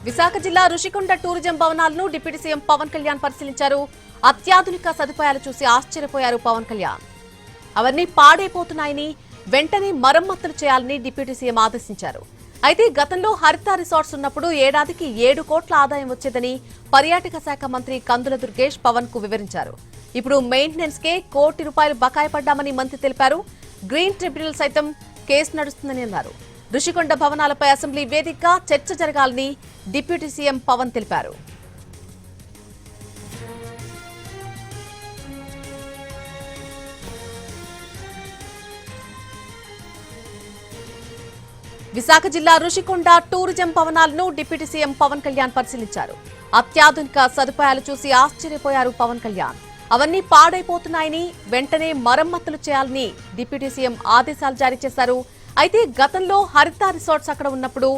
విశాఖ జిల్లా రుషికొండ టూరిజం భవనాలను deputy CM Pawan Kalyan పరిశీలించారు. అత్యాధునిక సదుపాయాలు చూసి ఆశ్చర్యపోయారు పవన్ కళ్యాణ్. అవన్నీ పాడైపోతున్నాయని వెంటనే మరమ్మతులు చేయాలని డిప్యూటీ సీఎం ఆదేశించారు. అయితే గతంలో హరిత రిసార్ట్స్ ఉన్నప్పుడు ఏడాదికి 7 కోట్ల ఆదాయం వచ్చేదని పర్యాటక శాఖ మంత్రి కందుల దుర్గేష్ పవన్ కు వివరించారు. ఇప్పుడు మెయింటెనెన్స్ కే ₹1 కోటి బకాయి పడ్డామని మంత్రి తెలిపారు. గ్రీన్ ట్రిబ్యునల్ సైతం కేసు నడుస్తుందని అన్నారు. రుషికొండ భవనాలపై అసెంబ్లీ వేదికగా చర్చ జరగాలని డిప్యూటీ సీఎం పవన్ తెలిపారు. విశాఖ జిల్లా రుషికొండ టూరిజం భవనాలను డిప్యూటీ సీఎం పవన్ కళ్యాణ్ పరిశీలించారు. అత్యాధునిక సదుపాయాలు చూసి ఆశ్చర్యపోయారు పవన్ కళ్యాణ్. అవన్నీ పాడైపోతున్నాయని వెంటనే మరమ్మతులు చేయాలని డిప్యూటీ సీఎం ఆదేశాలు జారీ చేశారు. అయితే గతంలో హరిత రిసార్ట్స్ అక్కడ ఉన్నప్పుడు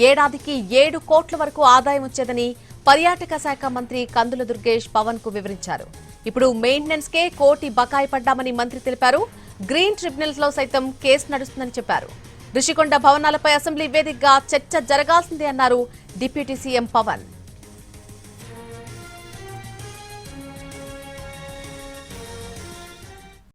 ఏడాదికి 7 కోట్ల వరకు ఆదాయం వచ్చేదని పర్యాటక శాఖ మంత్రి కందుల దుర్గేష్ పవన్ కు వివరించారు. ఇప్పుడు మెయింటెనెన్స్ కే ₹1 కోటి బకాయి పడ్డామని మంత్రి తెలిపారు. గ్రీన్ ట్రిబ్యునల్స్ లో సైతం కేసు నడుస్తుందని చెప్పారు. రుషికొండ భవనాలపై అసెంబ్లీ వేదికగా చర్చ జరగాల్సిందే అన్నారు డిప్యూటీ సీఎం పవన్.